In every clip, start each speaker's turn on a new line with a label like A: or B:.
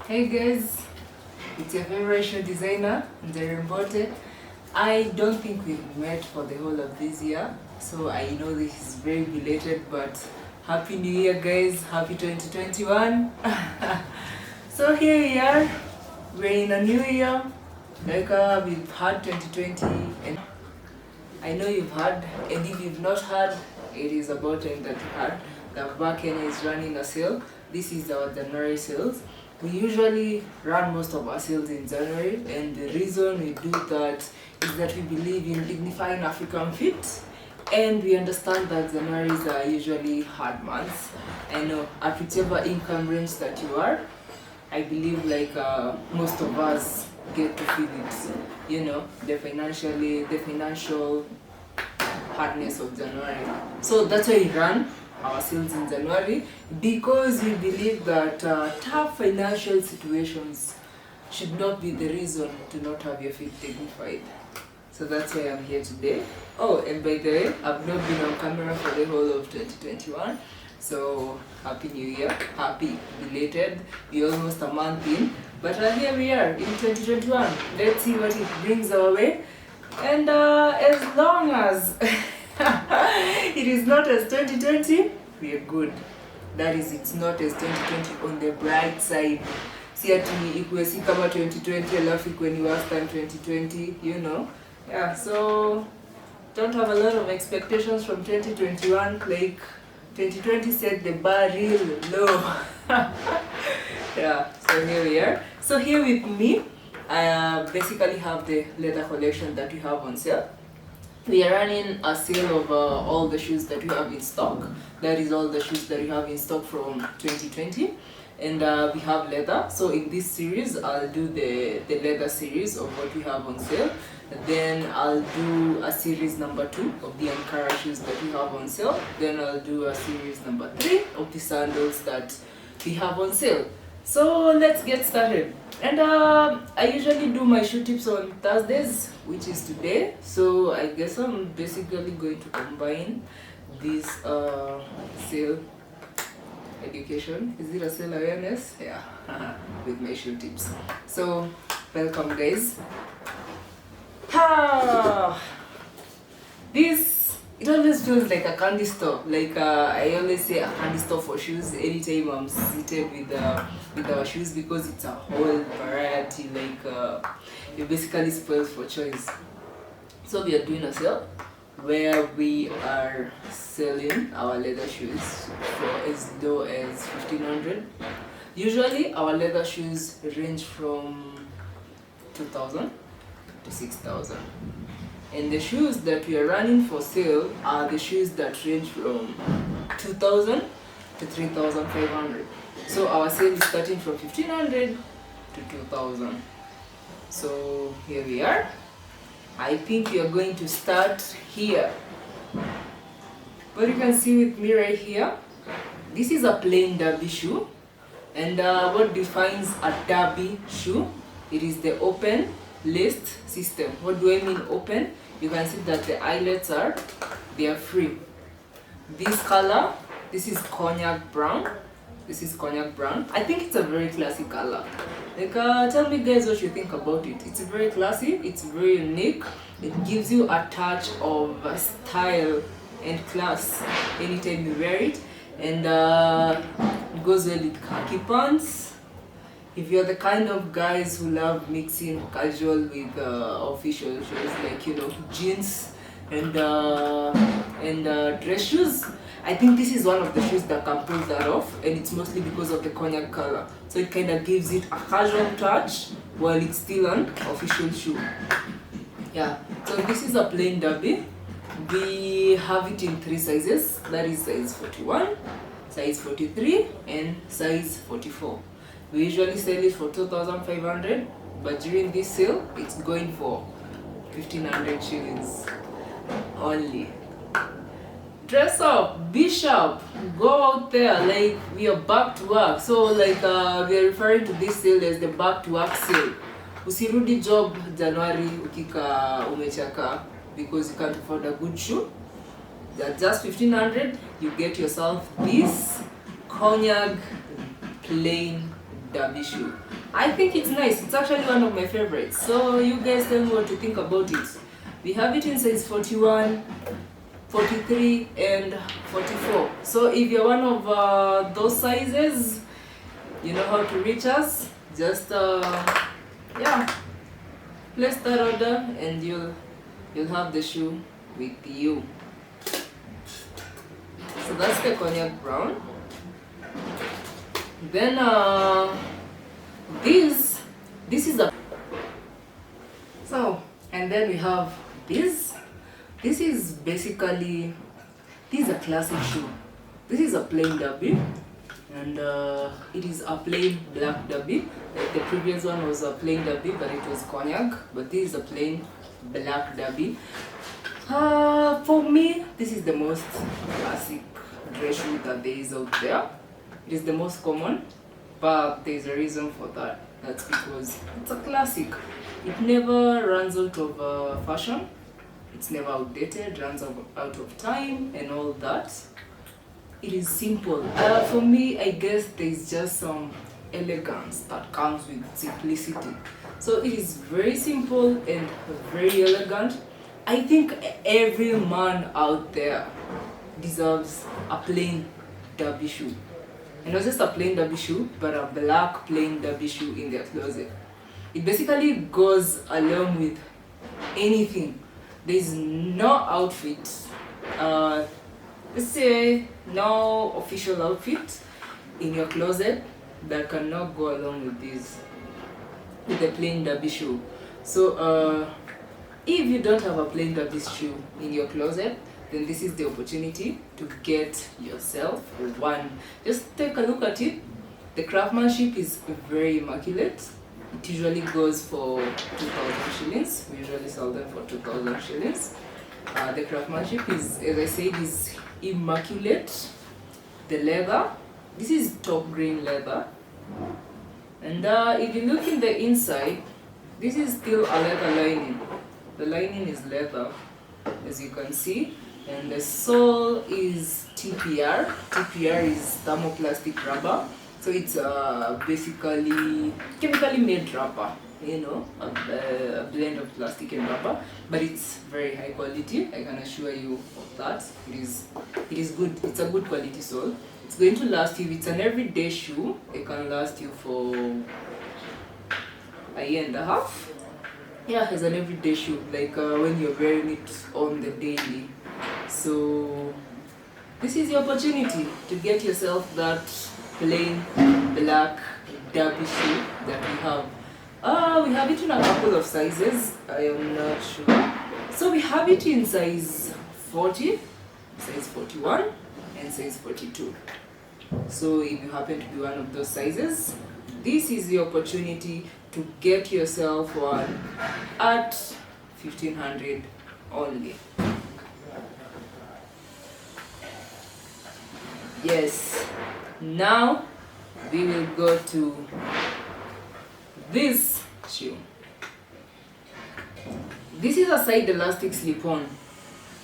A: Hey guys, it's your favorite shoe designer, Njeri Mbote. I don't think we've met for the whole of this year, so I know this is very belated, but Happy New Year guys, Happy 2021. So here we are, we're in a new year, we've had 2020, and I know you've heard, and if you've not heard, it is about time that you heard. The Bar Kenya is running a sale. This is our January sales. We usually run most of our sales in January, and the reason we do that is that we believe in dignifying African fit, and we understand that Januaries are usually hard months. I know at whichever income range that you are, I believe most of us get to feel it, the financial hardness of January. So that's why we run our sales in January, because we believe that tough financial situations should not be the reason to not have your feet dignified. So that's why I'm here today. Oh, and by the way, I've not been on camera for the whole of 2021. So Happy New Year, happy belated. We're almost a month in, but here we are in 2021. Let's see what it brings our way. And as long as it is not as 2020, we are good. That is, it's not as 2020 on the bright side. Si ati ikuwe si kama 2020 alafu ikuwe ni worse than 2020, Yeah, so don't have a lot of expectations from 2021. Like 2020 set the bar real low. Yeah, so here we are. So here with me, I basically have the leather collection that we have on sale. We are running a sale of all the shoes that we have in stock. That is all the shoes that we have in stock from 2020. And we have leather. So in this series, I'll do the leather series of what we have on sale. Then I'll do a series number 2 of the Ankara shoes that we have on sale. Then I'll do a series number 3 of the sandals that we have on sale. So let's get started. And I usually do my shoe tips on Thursdays, which is today. So I guess I'm basically going to combine this sale education. Is it a sale awareness? Yeah, with my shoe tips. So welcome guys. It always feels like a candy store. I always say a candy store for shoes anytime I'm seated with our shoes, because it's a whole variety. You basically spoiled for choice. So we are doing a sale where we are selling our leather shoes for as low as 1,500. Usually our leather shoes range from 2,000 to 6,000. And the shoes that we are running for sale are the shoes that range from 2,000 to 3,500. So our sale is starting from 1,500 to 2,000. So here we are. I think we are going to start here. What you can see with me right here, this is a plain derby shoe. And what defines a derby shoe? It is the open laced system. What do I mean open? You can see that the eyelets are free. This color, this is cognac brown. This is cognac brown. I think it's a very classy color. Tell me guys what you think about it. It's very classy, it's very unique. It gives you a touch of style and class anytime you wear it. And it goes well with khaki pants. If you're the kind of guys who love mixing casual with official shoes, jeans and dress shoes, I think this is one of the shoes that can pull that off, and it's mostly because of the cognac color. So it kind of gives it a casual touch while it's still an official shoe. Yeah, so this is a plain derby. We have it in 3 sizes. That is size 41, size 43, and size 44. We usually sell it for 2,500, but during this sale, it's going for 1,500 shillings only. Dress up, be sharp, go out there, we are back to work. So we are referring to this sale as the back to work sale. Usirudi job January ukika umechaka because you can't afford a good shoe. At just 1,500, you get yourself this cognac plain derby shoe. I think it's nice. It's actually one of my favorites. So you guys tell me what you think about it. We have it in size 41, 43 and 44. So if you're one of those sizes, you know how to reach us. Just yeah, place that order and you'll have the shoe with you. So that's the cognac brown. Then this is a and then we have this. This is basically, this is a classic shoe. This is a plain derby, and it is a plain black derby. Like the previous one was a plain derby, but it was cognac. But this is a plain black derby. For me, this is the most classic dress shoe that there is out there. It is the most common, but there is a reason for that. That's because it's a classic. It never runs out of fashion. It's never outdated, runs out of time and all that. It is simple. For me, I guess there's just some elegance that comes with simplicity. So it is very simple and very elegant. I think every man out there deserves a plain derby shoe. And not just a plain derby shoe, but a black plain derby shoe in their closet. It basically goes along with anything. There's no outfit, let's say no official outfit in your closet that cannot go along with this, with a plain derby shoe. So if you don't have a plain derby shoe in your closet, then this is the opportunity to get yourself one. Just take a look at it. The craftsmanship is very immaculate. It usually goes for 2,000 shillings. We usually sell them for 2,000 shillings. The craftsmanship is, as I said, is immaculate. The leather, this is top grain leather. And if you look in the inside, this is still a leather lining. The lining is leather, as you can see. And the sole is TPR. TPR is thermoplastic rubber. So it's basically chemically made rubber, you know, a blend of plastic and rubber, but it's very high quality. I can assure you of that. It is good. It's a good quality sole. It's going to last you. It's an everyday shoe. It can last you for a year and a half. Yeah, it's an everyday shoe, like when you're wearing it on the daily. So this is your opportunity to get yourself that plain black derby shoe that we have. We have it in a couple of sizes. I am not sure. So we have it in size 40, size 41, and size 42. So if you happen to be one of those sizes, this is the opportunity to get yourself one at 1,500 only. Yes. Now we will go to this shoe. This is a side elastic slip-on.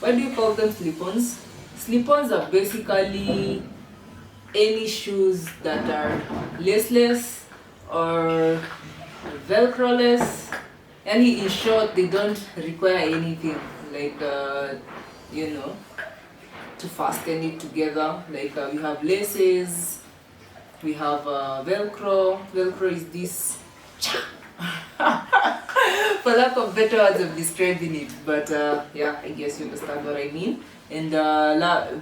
A: Why do you call them slip-ons? Slip-ons are basically any shoes that are laceless or velcro-less. And in short, they don't require anything like you know, to fasten it together. Like we have laces, we have velcro. Velcro is this for lack of better words of describing it, but yeah, I guess you understand what I mean. And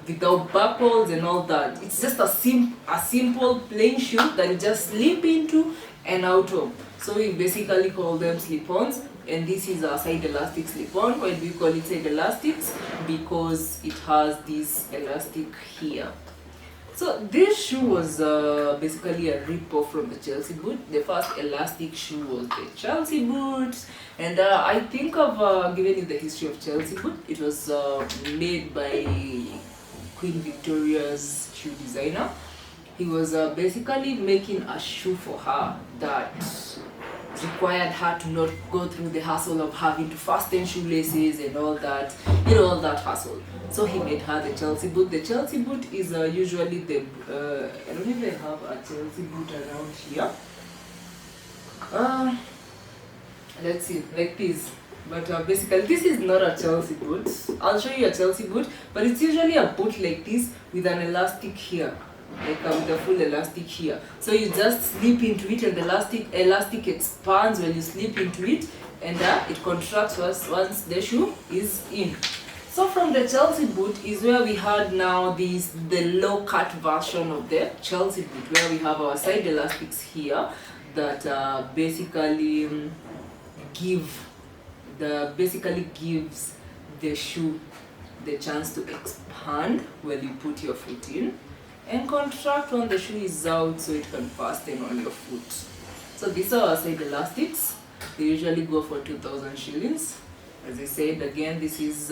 A: without buckles and all that, it's just a simple plain shoe that you just slip into and out of. So we basically call them slip-ons, and this is a side elastic slip-on. Why do we call it side elastics? Because it has this elastic here. So this shoe was basically a rip-off from the Chelsea boot. The first elastic shoe was the Chelsea boot, and I think I've given you the history of Chelsea boot. It was made by Queen Victoria's shoe designer. He was basically making a shoe for her that required her to not go through the hassle of having to fasten shoelaces and all that, you know, all that hassle. So he made her the Chelsea boot. The Chelsea boot is usually the, I don't know if I have a Chelsea boot around here. Uh, let's see, like this. But basically, this is not a Chelsea boot. I'll show you a Chelsea boot, but it's usually a boot like this with an elastic here, like with a full elastic here. So you just slip into it, and the elastic expands when you slip into it, and it contracts once the shoe is in. So from the Chelsea boot is where we had now the low cut version of the Chelsea boot, where we have our side elastics here that basically gives the shoe the chance to expand when you put your foot in, and contract when the shoe is out so it can fasten on your foot. So these are our side elastics. They usually go for 2,000 shillings. As I said again, this is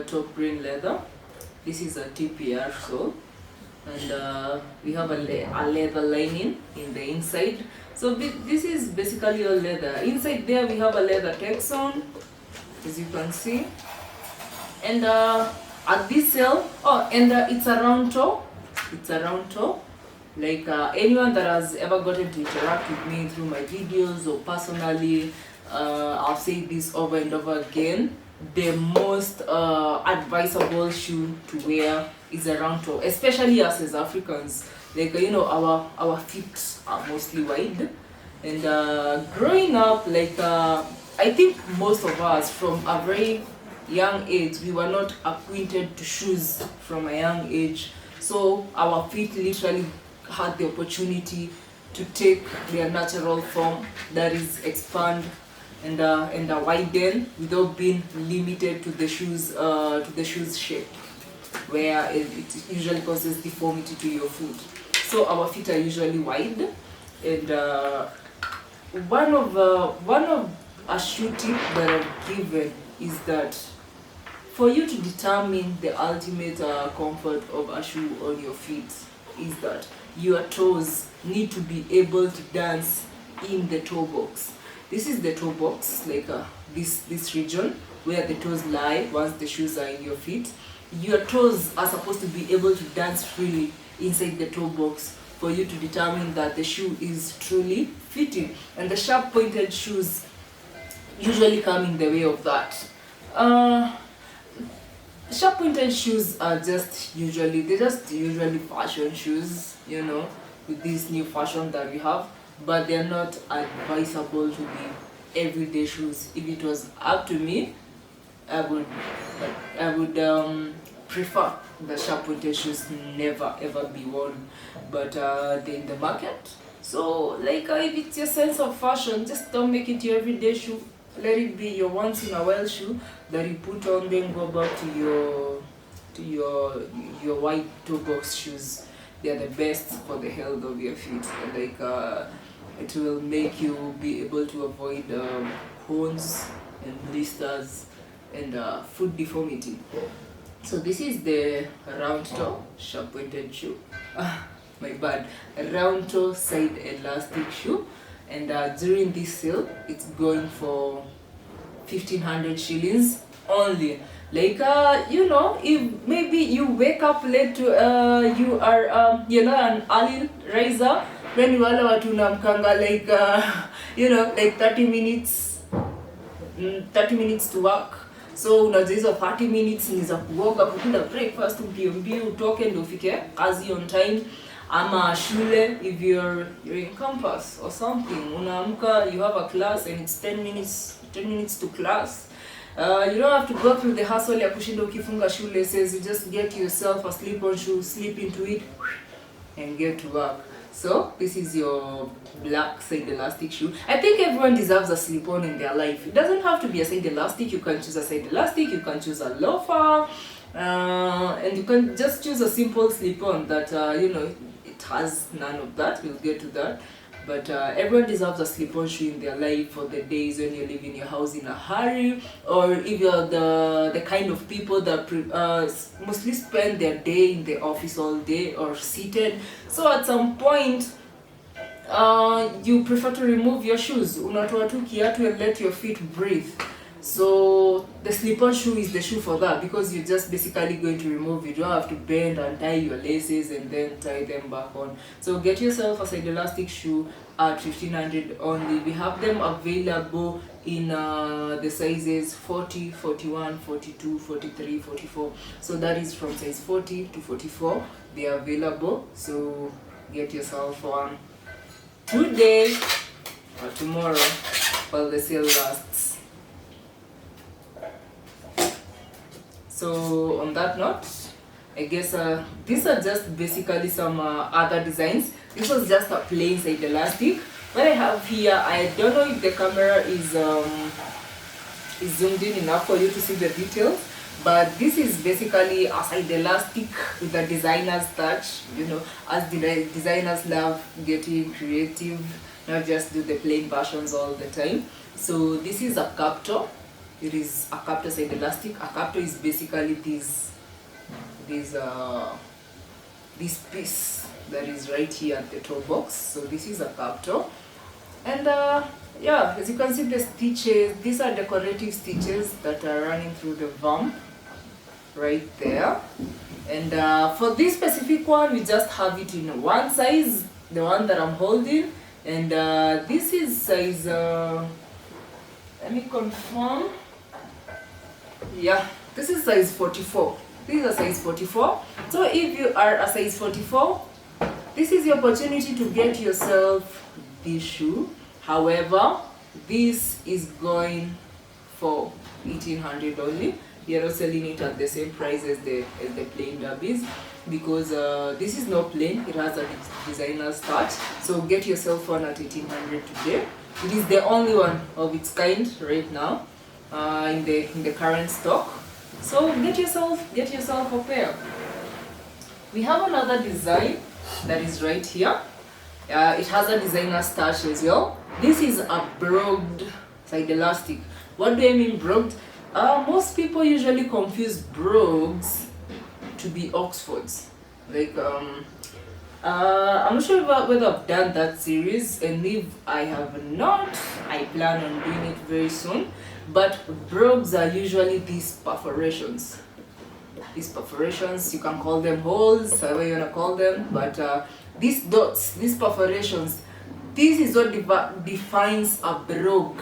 A: top grain leather. This is a TPR sole, and we have a leather lining in the inside. So this is basically all leather. Inside there we have a leather texon, as you can see. And at this sale, it's a round toe. It's a round toe. Like anyone that has ever gotten to interact with me through my videos or personally, I'll say this over and over again. The most advisable shoe to wear is a round toe, especially us as Africans. Like our feet are mostly wide, and growing up, like I think most of us from a very young age, we were not acquainted to shoes from a young age, so our feet literally had the opportunity to take their natural form, that is expand and widen without being limited to the shoes shape, where it usually causes deformity to your foot. So our feet are usually wide, and one of a shoe tip that I've given is that for you to determine the ultimate comfort of a shoe on your feet is that your toes need to be able to dance in the toe box. This is the toe box, like this region where the toes lie once the shoes are in your feet. Your toes are supposed to be able to dance freely inside the toe box for you to determine that the shoe is truly fitting, and the sharp pointed shoes usually come in the way of that. Sharp pointed shoes are just usually fashion shoes, with this new fashion that we have, but they're not advisable to be everyday shoes. If it was up to me, I would prefer the sharp pointed shoes never ever be worn, but they're in the market. So like if it's your sense of fashion, just don't make it your everyday shoe. Let it be your once in a while shoe that you put on, then go back to your white toe box shoes. They are the best for the health of your feet. Like it will make you be able to avoid corns and blisters and foot deformity. So this is the round toe sharp pointed shoe. My bad, round toe side elastic shoe, and during this sale it's going for 1,500 shillings only. Like if maybe you wake up late to you are an early riser, then wale watu namkanga like like 30 minutes to work. So unajua hizo 30 minutes ni za kuoga, kukula breakfast, mbio utoke ndio ufike kazi on time, ama shule if you're in campus or something. Unaamka, you have a class and it's 10 minutes to class. You don't have to go through the hustle ya kushinda ukifunga shule. Says you just get yourself a slip-on shoe, slip into it and get to work. So this is your black side elastic shoe. I think everyone deserves a slip-on in their life. It doesn't have to be a side elastic. You can choose a side elastic, you can choose a loafer, and you can just choose a simple slip-on that it has none of that. We'll get to that. But everyone deserves a slip-on shoe in their life for the days when you're leaving your house in a hurry, or if you're the kind of people that mostly spend their day in the office all day or seated. So at some point, you prefer to remove your shoes. Unatoa tu kiatu and let your feet breathe. So the slip-on shoe is the shoe for that, because you're just basically going to remove, you don't have to bend and tie your laces and then tie them back on. So get yourself a side elastic shoe at 1500 only. We have them available in the sizes 40, 41, 42, 43, 44. So that is from size 40 to 44 they are available. So get yourself one today or tomorrow while the sale lasts. So on that note, I guess these are just basically some other designs. This was just a plain side elastic. What I have here, I don't know if the camera is zoomed in enough for you to see the details, but this is basically a side elastic with a designer's touch. You know, as designers love getting creative, not just do the plain versions all the time. So this is a captor. It is a captor side elastic. A captor is basically this piece that is right here at the top box. So this is a captor, and yeah, as you can see, the stitches, these are decorative stitches that are running through the vamp right there. And for this specific one, we just have it in one size, the one that I'm holding, and this is size let me confirm. Yeah, this is size 44. This is a size 44. So if you are a size 44, this is your opportunity to get yourself this shoe. However, this is going for 1800 only. We are not selling it at the same price as the plain derbies, because this is not plain, it has a designer's touch. So get yourself one at 1800 today. It is the only one of its kind right now in the current stock. So get yourself a pair. We have another design that is right here. It has a designer's touch as well. This is a brogued side elastic. What do I mean brogued? Most people usually confuse brogues to be Oxfords. Like I'm not sure whether I've done that series, and if I have not, I plan on doing it very soon. But brogues are usually these perforations. These perforations, you can call them holes, however you wanna call them, but these dots, these perforations, this is what defines a brogue.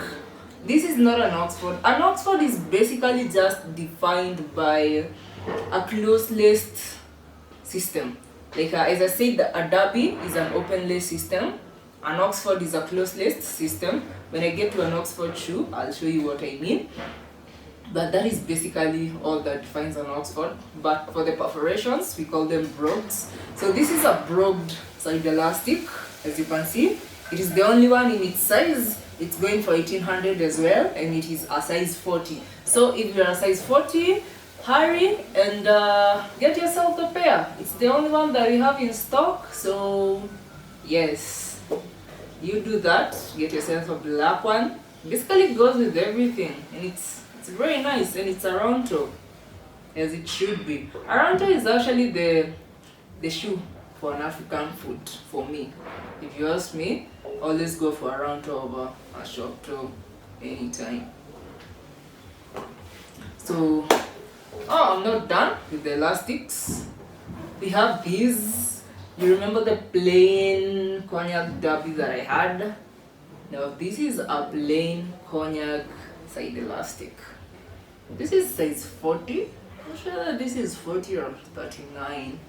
A: This is not an Oxford. An Oxford is basically just defined by a closed-laced system. Like as I said, a derby is an open-lace system. An Oxford is a closed-laced system. When I get to an Oxford shoe, I'll show you what I mean. But that is basically all that defines an Oxford. But for the perforations, we call them brogues. So this is a brogued side elastic, as you can see. It is the only one in its size. It's going for 1800 as well, and it is a size 40. So if you're a size 40, hurry and get yourself the pair. It's the only one that we have in stock. So yes, you do that. Get yourself a black one. Basically, it goes with everything, and it's very nice, and it's a round toe, as it should be. A round toe is actually the shoe for an African foot for me. If you ask me, always go for a round toe over a short toe anytime. So, I'm not done with the elastics. We have these. You remember the plain cognac derby that I had? Now this is a plain cognac side elastic. This is size 40. I'm sure that this is 40 or 39.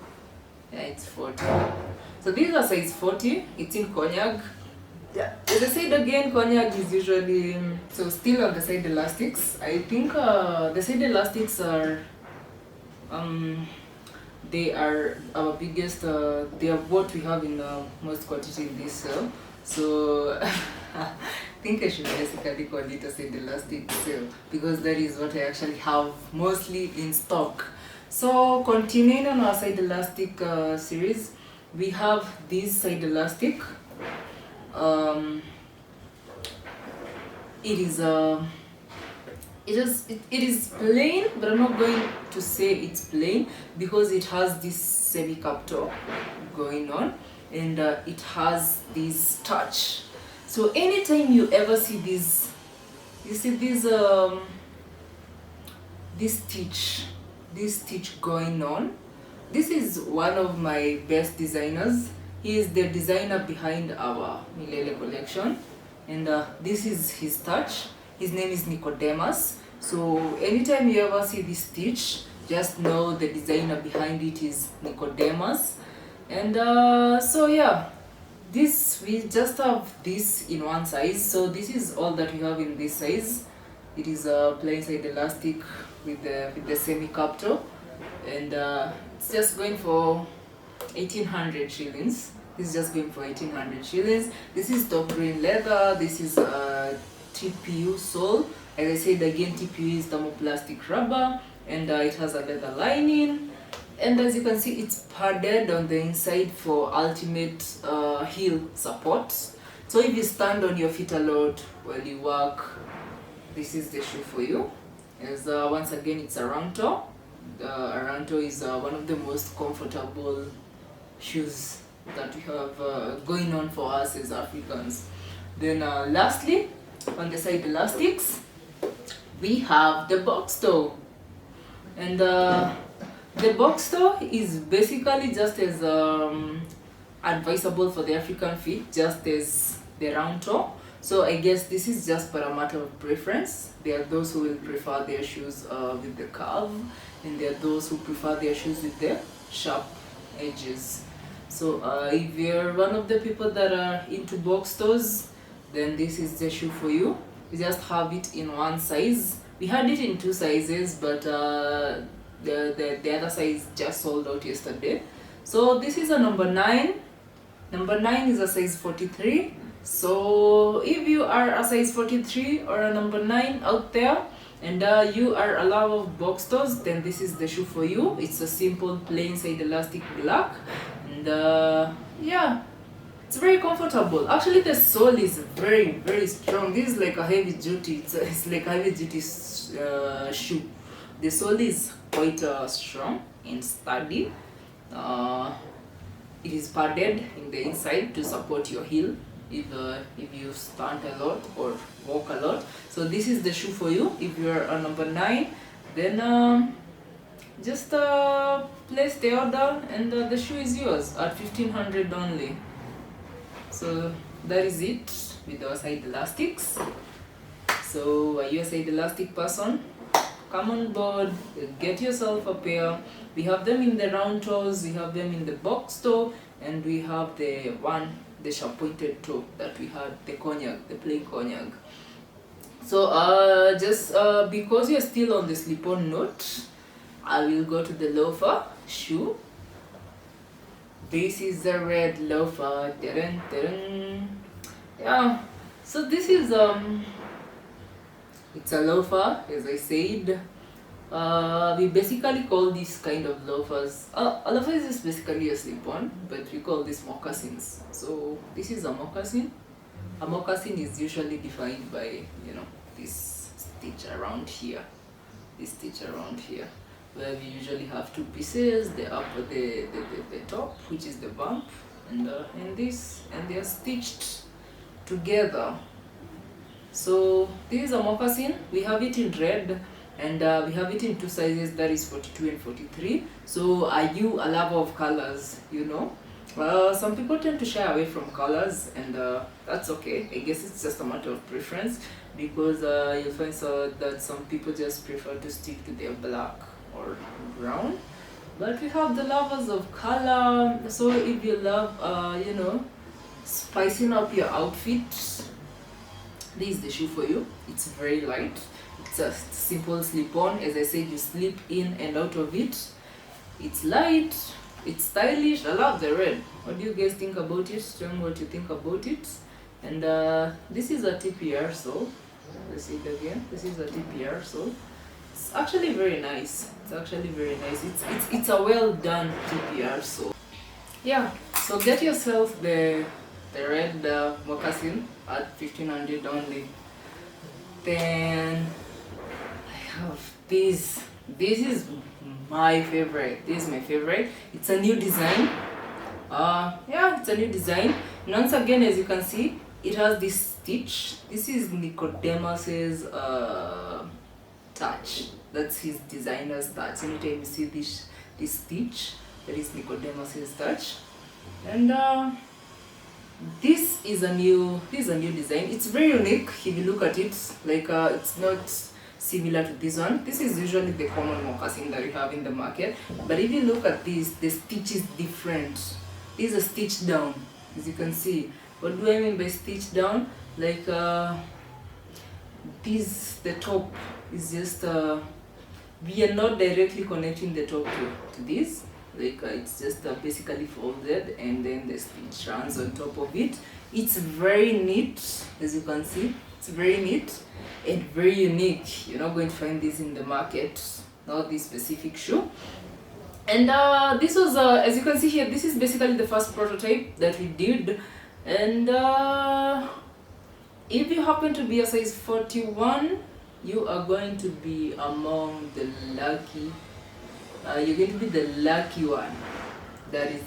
A: Yeah, it's 40. So these are size 40. It's in cognac. Yeah, as I said again, cognac is usually, so still on the side elastics. I think the side elastics are, they are our biggest, they are what we have in most quantity in this sale. So I think I should basically call it a side elastic sale, because that is what I actually have mostly in stock. So continuing on our side elastic series, we have this side elastic. It is plain, but I'm not going to say it's plain because it has this semi-captor going on, and it has this touch. So anytime you ever see these, you see these this stitch going on. This is one of my best designers. He is the designer behind our Milele collection, and this is his touch. His name is Nicodemus. So anytime you ever see this stitch, just know the designer behind it is Nicodemus. And so yeah, this, we just have this in one size. So this is all that we have in this size. It is a plain side elastic with the semi captor, and it's just going for 1800 shillings. This is just going for 1800 shillings. This is top grain leather. This is TPU sole. As I said again, TPU is thermoplastic rubber, and it has a leather lining. And as you can see, it's padded on the inside for ultimate heel support. So if you stand on your feet a lot while you work, this is the shoe for you. As once again, it's a round toe. The Aranto is one of the most comfortable shoes that we have going on for us as Africans. Then lastly, on the side elastics, we have the box toe. And the box toe is basically just as advisable for the African feet, just as the round toe. So I guess this is just for a matter of preference. There are those who will prefer their shoes with the curve, and there are those who prefer their shoes with the sharp edges. So if you're one of the people that are into box toes, then this is the shoe for you. We just have it in one size. We had it in two sizes, but the other size just sold out yesterday. So this is a number 9. Number 9 is a size 43. So if you are a size 43 or a number 9 out there, and you are a lover of box toes, then this is the shoe for you. It's a simple plain side elastic black, and yeah, it's very comfortable. Actually, the sole is very, very strong. This is like a heavy duty. It's like a heavy duty shoe. The sole is quite strong and sturdy. It is padded in the inside to support your heel if you stand a lot or walk a lot. So this is the shoe for you. If you are a number 9, then just place the order, and the shoe is yours at 1500 only. So that is it with our side elastics. So are you a side elastic person? Come on board, get yourself a pair. We have them in the round toes, we have them in the box toe, and we have the sharp pointed toe that we had, the cognac, the plain cognac. So just because you're still on the slip-on note, I will go to the loafer shoe. This is the red loafer. Yeah, so this is it's a loafer, as I said. We basically call this kind of loafers, a loafer is just basically a slip-on, but we call this moccasins. So this is a moccasin. A moccasin is usually defined by, this stitch around here, where we usually have two pieces, the top, which is the bump, and this, and they are stitched together. So this is a moccasin. We have it in red, and we have it in two sizes, that is 42 and 43. So are you a lover of colors? Some people tend to shy away from colors, and that's okay. I guess it's just a matter of preference, because you'll find that some people just prefer to stick to their black or brown. But we have the lovers of color. So if you love spicing up your outfit, this is the shoe for you. It's very light. It's a simple slip-on. As I said, you slip in and out of it. It's light, it's stylish. I love the red. What do you guys think about it? Tell me what you think about it. And this is a TPR sole. Let's see it again. This is a TPR sole. It's actually very nice. It's a well done TPR sole. Yeah, so get yourself the red moccasin at 1500 only. Then I have this. This is my favorite. This is my favorite. It's a new design. Yeah, it's a new design. And once again, as you can see, it has this stitch. This is Nicodemus's touch. That's his designer's touch. Anytime you see this stitch, that is Nicodemus's touch. And this is a new design. It's very unique if you look at it. Like it's not similar to this one. This is usually the common moccasin that you have in the market. But if you look at this, the stitch is different. This is a stitch down, as you can see. What do I mean by stitch down? Like the top is just we are not directly connecting the top to this. Like it's just basically folded, and then the stitch runs on top of it. It's very neat, as you can see. It's very neat and very unique. You're not going to find this in the market, not this specific shoe. And this was, as you can see here, this is basically the first prototype that we did. And if you happen to be a size 41, you are going to be among the lucky, you're going to be the lucky one that is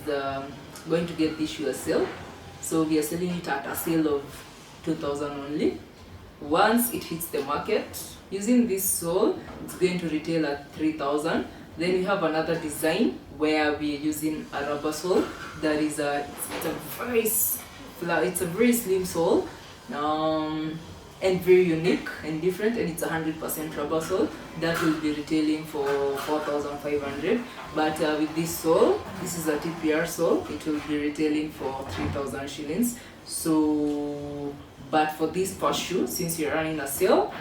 A: going to get this shoe a sale. So we are selling it at a sale of 2,000 only. Once it hits the market, using this sole, it's going to retail at 3,000. Then we have another design where we are using a rubber sole. That is it's a very slim sole, and very unique and different, and it's 100% rubber sole. That will be retailing for 4,500. But with this sole, this is a TPR sole, it will be retailing for 3,000 shillings. So, but for this first shoe, since you're running a sale,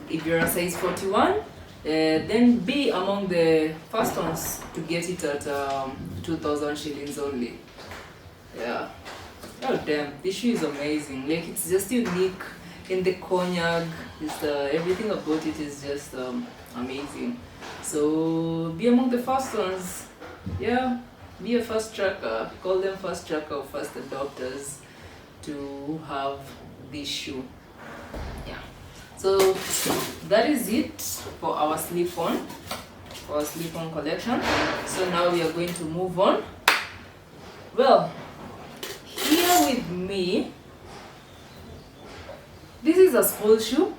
A: if you're a size 41, then be among the first ones to get it at 2,000 shillings only. Yeah. Oh damn, this shoe is amazing. Like it's just unique. In the cognac, everything about it is just amazing. So be among the first ones. Yeah, be a fast tracker. Call them fast tracker or fast adopters to have this shoe. Yeah. So that is it for our slip-on, collection. So now we are going to move on. Well, here with me, this is a school shoe.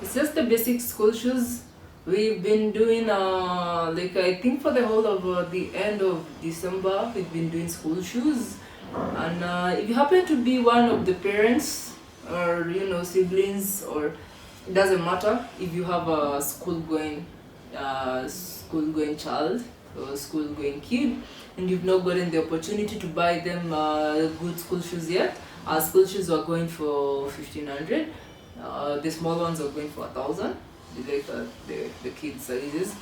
A: It's just the basic school shoes. We've been doing like I think for the whole of the end of December, we've been doing school shoes. And if you happen to be one of the parents or siblings, or it doesn't matter if you have a school going child or school going kid, and you've not gotten the opportunity to buy them good school shoes yet. Our school shoes are going for 1,500. The small ones are going for 1,000. Like the kids sizes.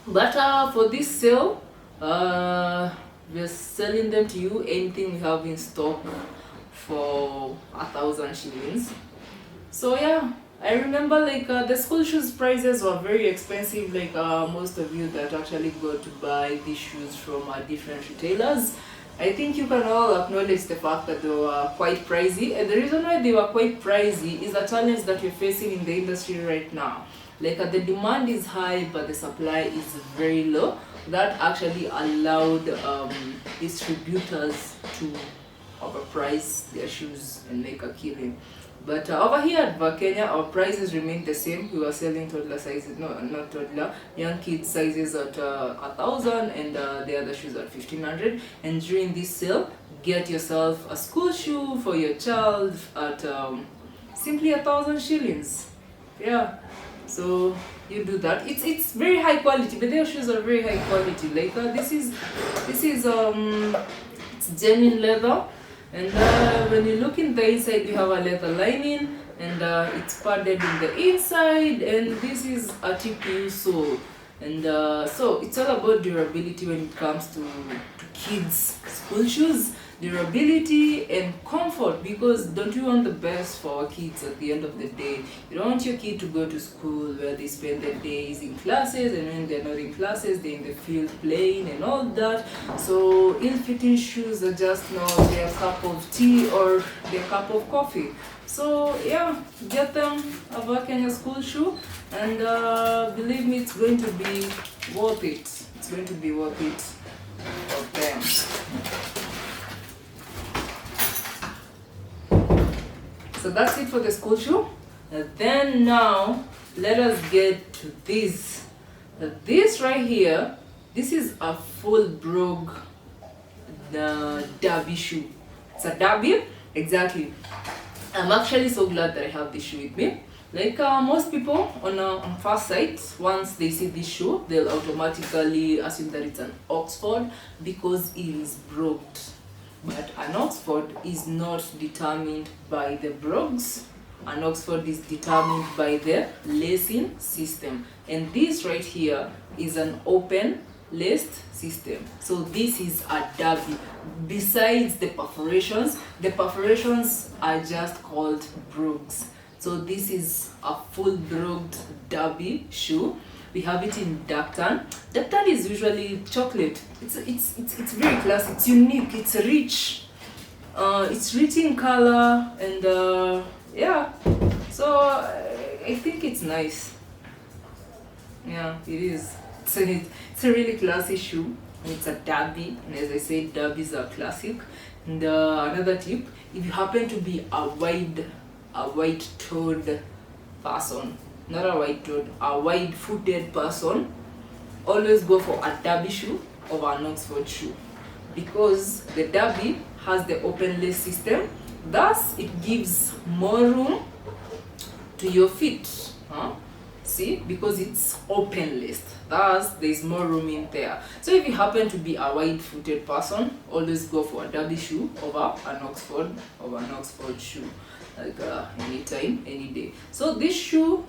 A: But for this sale, we're selling them to you. Anything we have in stock for 1,000 shillings. So yeah, I remember like the school shoes prices were very expensive. Like most of you that actually go to buy these shoes from different retailers, I think you can all acknowledge the fact that they were quite pricey. And the reason why they were quite pricey is a challenge that we're facing in the industry right now. Like the demand is high, but the supply is very low. That actually allowed distributors to overprice their shoes and make a killing. But over here at Vakenya, our prices remain the same. We were selling toddler sizes, not toddler, young kids sizes at 1,000, and the other shoes at 1,500. And during this sale, get yourself a school shoe for your child at simply 1,000 shillings. Yeah, so you do that. It's very high quality, but their shoes are very high quality. Like this is it's genuine leather. And when you look in the inside, you have a leather lining, and it's padded in the inside, and this is a TPU sole. And so it's all about durability when it comes to kids' school shoes. Durability and comfort, because don't you want the best for our kids at the end of the day? You don't want your kid to go to school where they spend their days in classes, and when they're not in classes, they're in the field playing and all that. So ill-fitting shoes are just not their cup of tea or their cup of coffee. So yeah, get them a Vakenya school shoe, and believe me, it's going to be worth it. It's going to be worth it for them. So that's it for the school shoe. Then now let us get to this. This right here, this is a full brogue derby shoe. It's a derby, exactly. I'm actually so glad that I have this shoe with me. Like most people on first sight, once they see this shoe, they'll automatically assume that it's an Oxford because it is brogued. But an Oxford is not determined by the brogues. An Oxford is determined by the lacing system. And this right here is an open laced system. So this is a derby. Besides the perforations are just called brogues. So this is a full brogued derby shoe. We have it in dark tan. Dark tan is usually chocolate. It's very classic. It's unique. It's rich. It's rich in color and yeah. So I think it's nice. Yeah, it is. It's a really classy shoe. It's a derby, and as I said, derbies are classic. And another tip: if you happen to be a wide-toed person, not a wide-toed, a wide-footed person, always go for a derby shoe over an Oxford shoe, because the derby has the open lace system. Thus, it gives more room to your feet. See, because it's open laced, thus there is more room in there. So if you happen to be a wide-footed person, always go for a derby shoe over an Oxford shoe, like anytime, any day. So this shoe,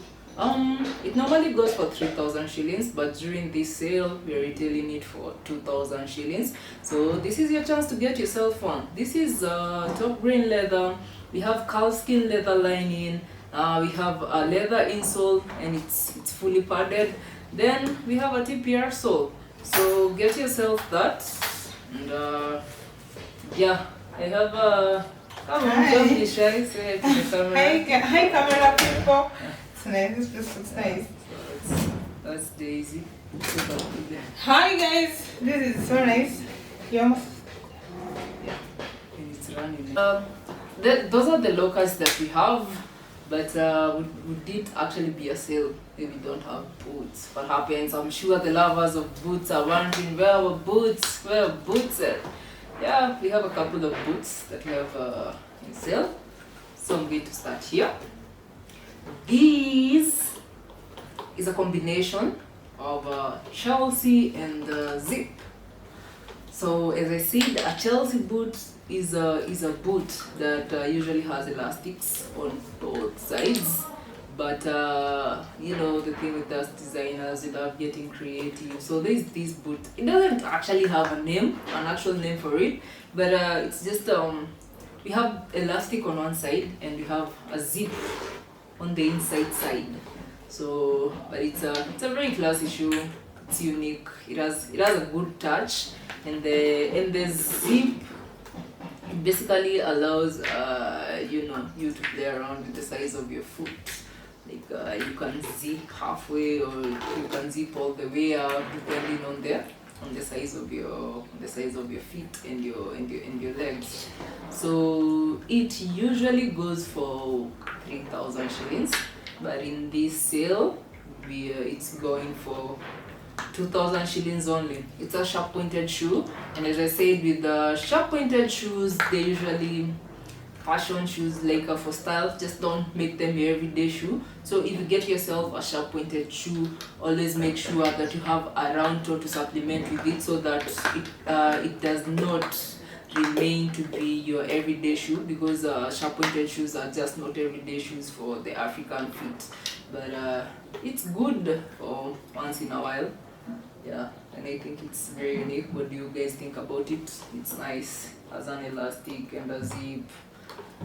A: it normally goes for 3,000 shillings, but during this sale we are retailing it for 2,000 shillings. So this is your chance to get yourself one. This is top grain leather. We have calfskin leather lining. We have a leather insole, and it's fully padded. Then we have a TPR sole. So get yourself that. And yeah, I have a. Come on, don't be shy. Say hi to the camera.
B: Hi, camera people. It's nice. This just looks nice.
A: So that's Daisy.
B: Hi guys. This is so nice. You almost.
A: Yeah, and it's running. Those are the locals that we have. But would it actually be a sale if we don't have boots? What happens? I'm sure the lovers of boots are wondering, where are boots? Where are boots at? Yeah, we have a couple of boots that we have in sale. So I'm going to start here. This is a combination of Chelsea and Zip. So as I said, a Chelsea boot is a boot that usually has elastics on both sides, but you know, the thing with us designers, we love getting creative. So there's this boot. It doesn't actually have a name, an actual name for it, but it's just we have elastic on one side and we have a zip on the inside side. So, but it's a very classy shoe. It's unique. It has a good touch, and the zip basically allows you know, you to play around with the size of your foot. Like you can zip halfway, or you can zip all the way out, depending on the size of your feet and your legs. So it usually goes for 3,000 shillings, but in this sale it's going for 2,000 shillings only. It's a sharp pointed shoe, and as I said, with the sharp pointed shoes, they usually fashion shoes, like for style. Just don't make them your everyday shoe. So if you get yourself a sharp pointed shoe, always make sure that you have a round toe to supplement with it, so that it does not remain to be your everyday shoe, because sharp pointed shoes are just not everyday shoes for the African feet. But it's good for once in a while. Yeah, and I think it's very unique. What do you guys think about it? It's nice, has an elastic and a zip.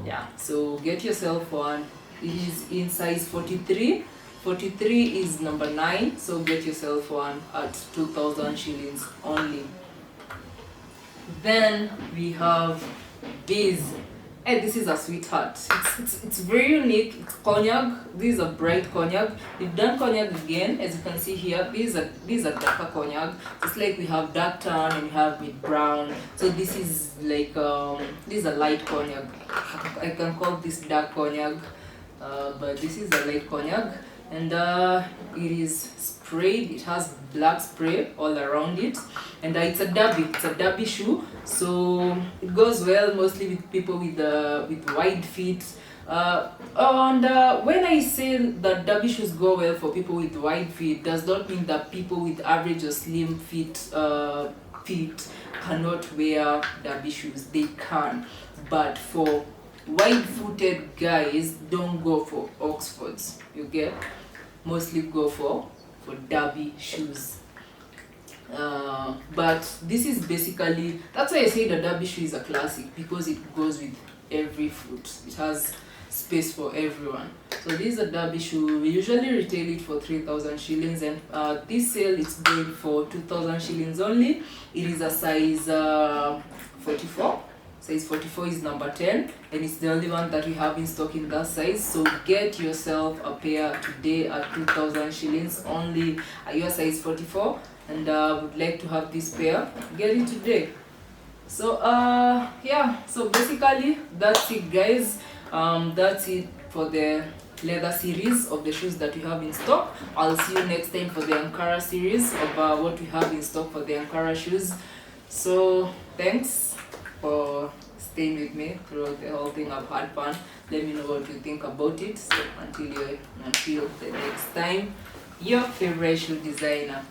A: Yeah, so get yourself one. It is in size 43. 43 is number 9, so get yourself one at 2,000 shillings only. Then we have this. Hey, this is a sweetheart. It's very unique. It's cognac. This is a bright cognac. We've done cognac again, as you can see here. This is a darker cognac. It's like we have dark tan and we have mid brown. So this is like this is a light cognac. I can call this dark cognac. but this is a light cognac, and it is sprayed. It has black spray all around it, and it's a derby. It's a derby shoe, so it goes well mostly with people with wide feet. When I say that derby shoes go well for people with wide feet, does not mean that people with average or slim feet cannot wear derby shoes. They can, but for wide-footed guys, don't go for Oxfords. You get, mostly go for derby shoes. But this is basically, that's why I say the derby shoe is a classic, because it goes with every foot. It has space for everyone. So this is a derby shoe. We usually retail it for 3,000 shillings, and this sale it's going for 2,000 shillings only. It is a size 44. Size 44 is number 10, and it's the only one that we have in stock in that size. So get yourself a pair today at 2,000 shillings only. Are you a size 44 and would like to have this pair? Get it today. So yeah, so basically that's it, guys. That's it for the leather series of the shoes that we have in stock. I'll see you next time for the Ankara series of what we have in stock for the Ankara shoes. So thanks for staying with me throughout the whole thing. I've had fun. Let me know what you think about it. So until the next time, your favorite shoe designer.